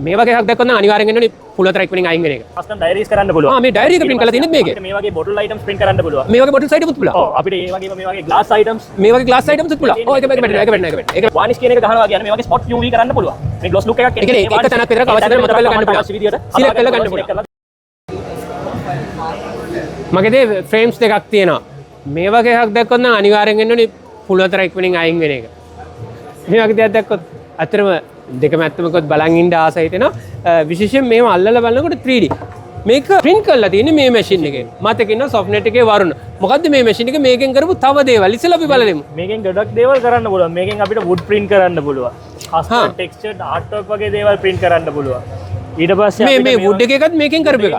මේ වගේ එකක් දැක්කොත් නම් අනිවාර්යෙන් එන්නේ full letter equipment අයින් වෙන එක. කස්ටම් ඩයරීස් කරන්න පුළුවන්. මේ ඩයරි එක print කරලා තියෙන්නේ මේකේ. මේ වගේ bottle items print කරන්න පුළුවන්. මේ වගේ bottle side එකකුත් පුළුවන්. ඔව් අපිට මේ වගේ glass items මේ වගේ glass items උත් පුළුවන්. ඔව් ඒක වැටෙනවා. ඒක varnish කියන එක ගහනවා කියන්නේ මේ වගේ spot UV කරන්න පුළුවන්. මේ gloss look එකක් එන්නේ. ඒක තැනක් විතර අවශ්‍ය කරන මත බලලා ගන්න පුළුවන්. select කරලා ගන්න පුළුවන්. මගේදී frames දෙකක් තියෙනවා. මේ වගේ එකක් දැක්කොත් නම් අනිවාර්යෙන් එන්නේ full letter equipment අයින් වෙන එක. මේ වගේ දෙයක් දැක්කොත් අතරම දෙකම ඇත්තමකොත් බලන් ඉන්න ආස හිතෙනවා. විශේෂයෙන් මේව අල්ලලා බලනකොට 3D මේක print කරලා තියෙන්නේ මේ machine එකෙන්. මතක ඉන්න softnet එකේ වරුණ. මොකද්ද මේ machine එක මේකෙන් කරපු තව දේවල් ඉස්සෙල්ලා අපි බලමු. මේකෙන් ගොඩක් දේවල් කරන්න පුළුවන්. මේකෙන් අපිට wood print කරන්න පුළුවන්. custom textured artwork වගේ දේවල් print කරන්න පුළුවන්. ඊට පස්සේ මේ wood එකකත් මේකෙන් කරපු එක.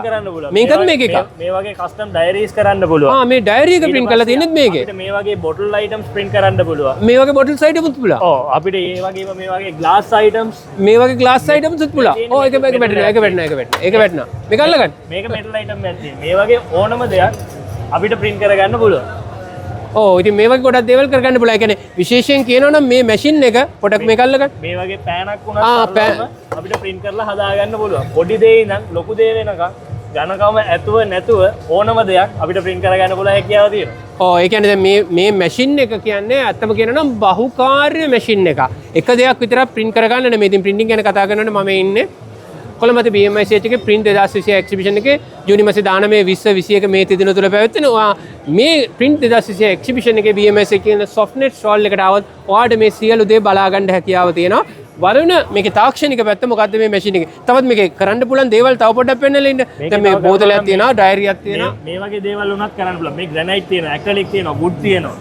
මේකත් මේක එක. මේ වගේ custom diaries කරන්න පුළුවන්. මේ diary එක print කරලා තියෙනෙත් මේකේ. අපිට මේ වගේ bottle items print කරන්න පුළුවන්. මේ වගේ bottle side එකකුත් පුළුවන්. ඔව් අපිට මේ වගේම මේ වගේ glass items මේ වගේ glass items උත් පුළුවන්. ඔව් ඒක වැටෙනවා. ඒක වැටෙනවා. මේක අල්ලගන්න. මේක metal item එකක් තියෙනවා. මේ වගේ ඕනම දෙයක් අපිට print කරගන්න පුළුවන්. ඉතින් මේ වගේ ගොඩක් දේවල් කරගන්න පුළුවන්. ඒ කියන්නේ විශේෂයෙන් කියනවා නම් මේ මැෂින් එක පොඩක් මේක අල්ලගන්න. මේ වගේ පෑනක් වුණත් අපිට print කරලා හදාගන්න පුළුවන්. පොඩි දේ ඉඳන් ලොකු දේ වෙනකන් ඝනකම ඇතුව නැතුව ඕනම දෙයක් අපිට print කරගන්න පුළුවන් හැකියාව තියෙනවා. ඒ කියන්නේ දැන් මේ මැෂින් එක කියන්නේ අත්තම කියනවා නම් බහුකාර්ය මැෂින් එකක්. එක දෙයක් විතරක් print කරගන්න නෙමෙයි. ඉතින් printing ගැන කතා කරනකොට මම ඉන්නේ කොළඹ BMICH එකේ print 2020 exhibition එකේ ජූනි මාසේ 19 20 21 මේ තිදින තුල පැවැත්වෙන මේ print 2020 exhibition එකේ BMICH කියන softnet stall එකට આવත් ඔයාලට මේ සියලු දේ බලා ගන්න හැකියාව තියෙනවා. වරුණ මේකේ තාක්ෂණික පැත්ත මොකද්ද මේ මැෂින් එකේ? තවත් මේකේ කරන්න පුළුවන් දේවල් තව පොඩ්ඩක් පෙන්නලා ඉන්න. දැන් මේ බෝතලයක් තියෙනවා, ඩයරියක් තියෙනවා. මේ වගේ දේවල් උනත් කරන්න පුළුවන්. මේ granite තියෙනවා, acrylic තියෙනවා, wood තියෙනවා.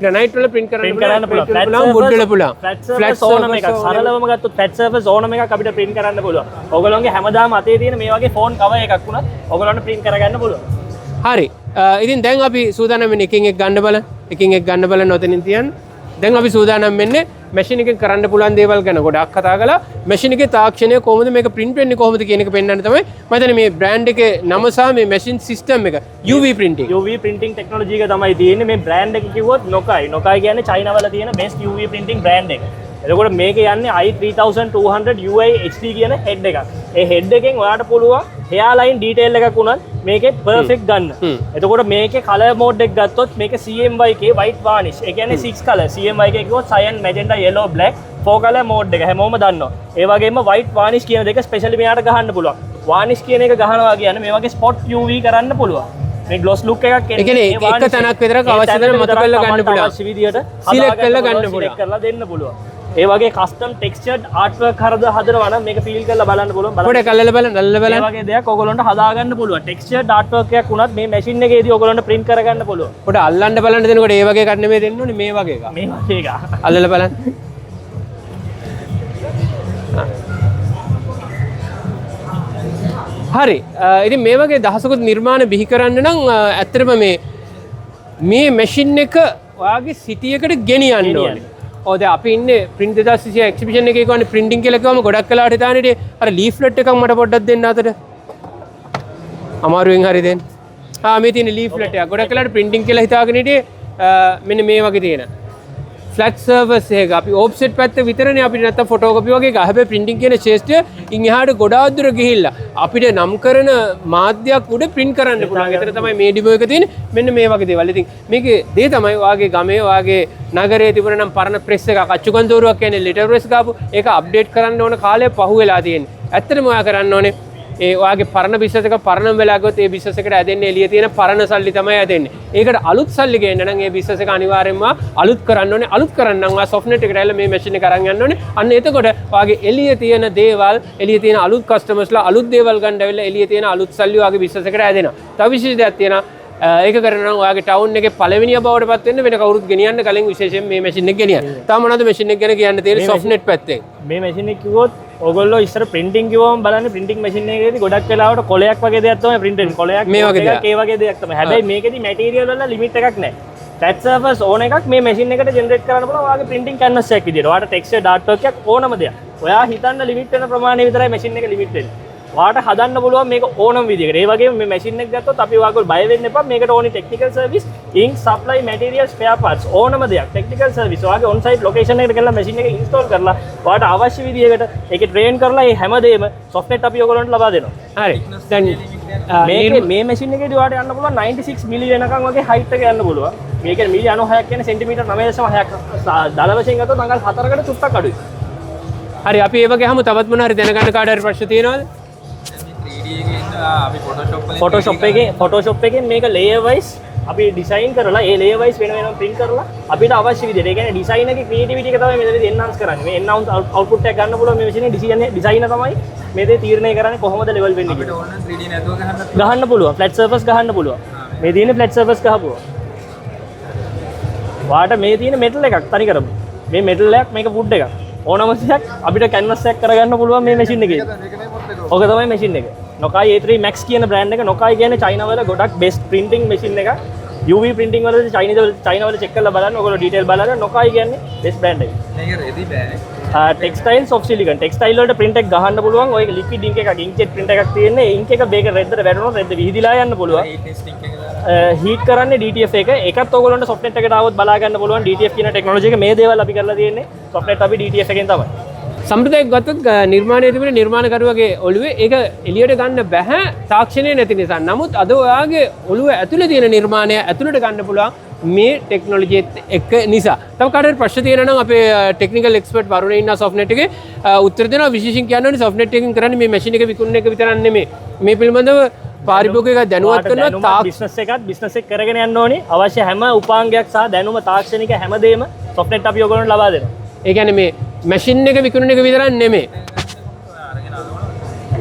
granite වල print කරන්න පුළුවන්. wood වල පුළුවන්. flat surface එකක්. සරලවම ගත්තොත් flat surface ඕනම එකක් අපිට print කරන්න පුළුවන්. ඔයගොල්ලෝගේ හැමදාම අතේ තියෙන මේ වගේ phone cover එකක් උනත් ඔයගොල්ලන්ට print කරගන්න පුළුවන්. හරි. ඉතින් දැන් අපි සූදානම් වෙන්නේ එකින් එක ගන්න බලන්න. එකින් එක ගන්න බලන්න ඔතනින් තියන්න. දැන් අපි සූදානම් වෙන්නේ මැෂින් එකෙන් කරන්න පුළුවන් දේවල් ගැන ගොඩක් කතා කළා. මැෂින් එකේ තාක්ෂණය කොහොමද මේක print වෙන්නේ කොහොමද කියන එක පෙන්වන්න තමයි මම හිතන්නේ මේ brand එකේ නම සහ මේ machine system එක UV printing. UV printing technology එක තමයි තියෙන්නේ. මේ brand එක කිව්වොත් Nokai. Nokai කියන්නේ China වල තියෙන best UV printing brand එක. එතකොට මේක යන්නේ i3200 UI HD කියන head එකක්. ඒ head එකෙන් ඔයාලට පුළුවන් hairline detail එකක් උනත් මේකේ perfect ගන්න. එතකොට මේකේ color mode එක ගත්තොත් මේක CMYK white varnish. ඒ කියන්නේ 6 color. CMYK කිව්වොත් cyan, magenta, yellow, black 4 color mode එක හැමෝම දන්නවා. ඒ වගේම white varnish කියන දෙක specially මෙයාට ගහන්න පුළුවන්. varnish කියන එක ගහනවා කියන්නේ මේ වගේ spot UV කරන්න පුළුවන්. මේ gloss look එකක් එන්නේ. ඒ කියන්නේ එක තැනක් විතරක් අවශ්‍ය කරන මත කරලා ගන්න පුළුවන්. අවශ්‍ය විදියට select කරලා ගන්න පුළුවන්. select කරලා දෙන්න පුළුවන්. ඒ වගේ custom textured artwork හදනවා නම් මේක feel කරලා බලන්න පුළුවන්. පොඩ්ඩක් අල්ලලා බලන්න. මේ වගේ දෙයක් ඔයගොල්ලන්ට හදාගන්න පුළුවන්. textured artwork එකක් උනත් මේ machine එකේදී ඔයගොල්ලන්ට print කරගන්න පුළුවන්. පොඩ්ඩක් අල්ලන්න බලන්න දෙනකොට ඒ වගේ එකක් නෙමෙයි දෙන්න ඕනේ මේ වගේ එකක්. මේ වගේ එකක්. අල්ලලා බලන්න. හරි. ඉතින් මේ වගේ දහසකුත් නිර්මාණ බිහි කරන්න නම් ඇත්තටම මේ machine එක ඔයාගේ city එකට ගෙනියන්න ඕනේ. දැන් අපි ඉන්නේ print 2020 exhibition එකේ කියන්නේ printing කියලා කිව්වම ගොඩක් වෙලාවට හිතානේ අර leaflet එකක් මට පොඩ්ඩක් දෙන්න අතට. අමාරුවෙන් හරි දෙන්න. මේ තියෙන leaflet එක. ගොඩක් වෙලාවට printing කියලා හිතාගෙන හිටියේ මෙන්න මේ වගේ තියෙන. flat surface එක අපි offset පැත්ත විතරනේ අපිට නැත්තම් photocopy වගේ එක. හැබැයි printing කියන ශේෂ්ත්‍රය ඉන් එහාට ගොඩාක් දුර ගිහිල්ලා අපිට නම් කරන මාධ්‍යයක් උඩ print කරන්න පුළුවන්. ඒතර තමයි මේ ඩිමෝ එක තියෙන්නේ. මෙන්න මේ වගේ දේවල්. ඉතින් මේකේ දේ තමයි ඔයාගේ ගමේ ඔයාගේ නගරයේ තිබුණ නම් පරණ ප්‍රෙස් එකක් අච්චුකන්තෝරුවක් කියන්නේ ලෙටර් ප්‍රෙස් ගාපු ඒක අප්ඩේට් කරන්න ඕන කාලය පහු වෙලා තියෙන්නේ. ඇත්තටම ඔයා කරන්න ඕනේ ඒ ඔයාගේ පරණ බිස්නස් එක පරණම වෙලා ගියොත් ඒ බිස්නස් එකට ඇදෙන්නේ එළිය තියෙන පරණ සල්ලි තමයි ඇදෙන්නේ. ඒකට අලුත් සල්ලි ගේන්න නම් ඒ බිස්නස් එක අනිවාර්යෙන්ම අලුත් කරන්න ඕනේ. අලුත් කරන්න නම් ඔයා softnet එකට ඇවිල්ලා මේ මැෂින් එක අරන් යන්න ඕනේ. අන්න එතකොට ඔයාගේ එළිය තියෙන දේවල් එළිය තියෙන අලුත් කස්ටමර්ස්ලා අලුත් දේවල් ගන්න ඇවිල්ලා එළිය තියෙන අලුත් සල්ලි ඔයාගේ බිස්නස් එකට ඇදෙනවා. තව විශේෂ දෙයක් තියෙනවා. ඒක කරනවා ඔයාගේ ටවුන් එකේ පළවෙනිය බවට පත් වෙන්න වෙන කවුරුත් ගෙනියන්න කලින් විශේෂයෙන් මේ මැෂින් එක ගෙනියන්න. තාම මොනවද මැෂින් එක ගැන කියන්න තියෙන්නේ softnet පැත්තෙන්? මේ මැෂින් එක කිව්වොත් ඔයගොල්ලෝ ඉස්සර printing කිව්වම බලන්නේ printing machine එකේදී ගොඩක් වෙලාවට කොලයක් වගේ දෙයක් තමයි print වෙන්නේ. කොලයක් මේ වගේ දෙයක්. ඒ වගේ දෙයක් තමයි. හැබැයි මේකෙදී material වල limit එකක් නැහැ. flat surface ඕන එකක් මේ machine එකට generate කරන්න පුළුවන්. ඔයාගේ printing canvas එකක් විදියට. ඔයාලට texture artwork එකක් ඕනම දෙයක්. ඔයා හිතන්න limit වෙන ප්‍රමාණය විතරයි machine එක limit වෙන්නේ. වාට හදන්න පුළුවන් මේක ඕනම විදිහකට. ඒ වගේම මේ මැෂින් එක ගත්තොත් අපි ඔයගොල්ලෝ බය වෙන්න එපා. මේකට ඕනි technical service, ink, supply, materials, spare parts ඕනම දෙයක්. ටෙක්නිකල් සර්විස් ඔයාගේ ඔන් සයිට් ලොකේෂන් එකට ගිහලා මැෂින් එක ඉන්ස්ටෝල් කරලා ඔයාට අවශ්‍ය විදිහකට ඒකේ ට්‍රේන් කරලා මේ හැමදේම සොෆ්ට්වෙයාර් අපි ඔයගොල්ලන්ට ලබා දෙනවා. හරි. දැන් මේ මැෂින් එකේදී ඔයාට යන්න පුළුවන් 96 මිලි වෙනකන් වගේ හයිට් එක යන්න පුළුවන්. මේකේ මිලි 96ක් කියන්නේ සෙන්ටිමීටර් 9.6ක්. දල වශයෙන් ගත්තොත් අඟල් 4කට චුට්ටක් අඩුයි. හරි අපි ඒ වගේ හැම තවත් මොන හරි දැනගන්න කාට හරි ප්‍රශ්න තියෙනවද? ෆොටෝෂොප් එකෙන් මේක ලේයර් වයිස් අපි ඩිසයින් කරලා ඒ ලේයර් වයිස් වෙන වෙනම print කරලා අපිට අවශ්‍ය විදිහට ඒ කියන්නේ ඩිසයින් එකේ ක්‍රියේටිවිටි එක තමයි මෙතනදී එන්හාන්ස් කරන්නේ. මේ එන්හාන්ස් අවුට්පුට් එක ගන්න පුළුවන් මේ මැෂින් එකේ ඩිසයිනර් තමයි මේ දේ තීරණය කරන්නේ කොහොමද ලෙවල් වෙන්නේ කියලා. අපිට ඕන 3D නැතුව ගහන්න පුළුවන්. ෆ්ලැට් සර්ෆස් ගහන්න පුළුවන්. මේ තියෙන්නේ ෆ්ලැට් සර්ෆස් ගහපුවා. වාට මේ තියෙන මෙටල් එකක් තනි කරමු. මේ මෙටල් එකක් මේක වුඩ් එකක්. ඕනම දෙයක් අපිට කැන්වස් එකක් කරගන්න පුළුවන් මේ මැෂින් එකේ. ඕක තමයි මැෂින් එක. Nokai A3 Max කියන බ්‍රෑන්ඩ් එක. Nokai කියන්නේ චයිනා වල ගොඩක් බෙස්ට් printing machine එකක්. UV printing වලදී චයිනා වල check කරලා බලන්න. ඔයගොල්ලෝ detail බලන්න. Nokai කියන්නේ best brand එක. මේක රෙදි බෑනේ. Textiles of silicon. ටෙක්ස්ටයිල් වලට print එක ගහන්න පුළුවන්. ඔය liquid ink එකක් inkjet print එකක් තියෙන්නේ. ink එක මේක රෙද්දට වැටුණොත් රෙද්ද විහිදිලා යන්න පුළුවන්. ඒ ටෙස්ටිං එක දාලා හීට් කරන්නේ DTF එක. ඒකත් ඔයගොල්ලන්ට softnet එකට ආවොත් බලා ගන්න පුළුවන්. DTF කියන ටෙක්නොලොජි එක මේ දේවල් අපි කරලා තියෙන්නේ. softnet අපි DTF එකෙන් තමයි. සම්ප්‍රදායික ගත්තොත් නිර්මාණය තිබෙන නිර්මාණකරුවගේ ඔළුවේ ඒක එළියට ගන්න බෑ තාක්ෂණය නැති නිසා. නමුත් අද ඔයාගේ ඔළුව ඇතුලේ තියෙන නිර්මාණය ඇතුළට ගන්න පුළුවන් මේ ටෙක්නොලොජියත් එක්ක නිසා. තව කාටද ප්‍රශ්න තියෙනවා නම් අපේ ටෙක්නිකල් එක්ස්පර්ට් වරුණ ඉන්නා softnet එකේ උත්තර දෙනවා. විශේෂයෙන් කියන්න ඕනේ softnet එකෙන් කරන්නේ මේ මැෂින් එක විකුණන එක විතරක් නෙමෙයි. මේ පිළිබඳව පාරිභෝගිකව දැනුවත් කරනවා. බිස්නස් එක කරගෙන යන්න ඕනේ. අවශ්‍ය හැම උපාංගයක් සහ දැනුම තාක්ෂණික හැමදේම softnet අපි ඔයගොල්ලන්ට ලබා දෙනවා. ඒ කියන්නේ මේ මැෂින් එක විකුණන එක විතරක් නෙමෙයි.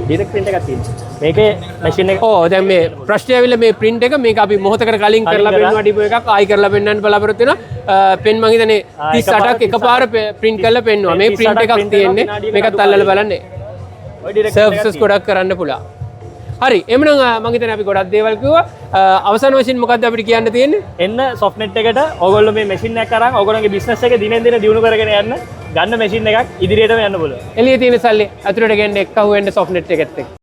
ඩිරෙක්ට් print එකක් තියෙනවා. මේකේ මැෂින් එක දැන් මේ ප්‍රශ්නය ඇවිල්ලා මේ print එක මේක අපි මොහොතකට කලින් කරලා පෙන්නුවා ඩිපෝ එකක් ආයි කරලා පෙන්වන්න බලාපොරොත්තු වෙනවා. පෙන් මං හිතන්නේ 38ක් එකපාර print කරලා පෙන්නුවා. මේ print එකක් තියෙන්නේ. මේකත් අල්ලලා බලන්න. සර්විසස් ගොඩක් කරන්න පුළුවන්. හරි එමනම් මං හිතන්නේ අපි ගොඩක් දේවල් කිව්වා. අවසාන වශයෙන් මොකද්ද අපිට කියන්න තියෙන්නේ? එන්න softnet එකට ඔයගොල්ලෝ මේ මැෂින් එකක් අරන් ඔයගොල්ලෝගේ බිස්නස් එක දිනෙන් දින දියුණු කරගෙන යන්න. ගන්න මැෂින් එකක් ඉදිරියටම යන්න පුළුවන්. එළියේ තියෙන සල්ලි අතුරට ගෙන්න එක්කහුව වෙන්න softnet එකත් එක්ක.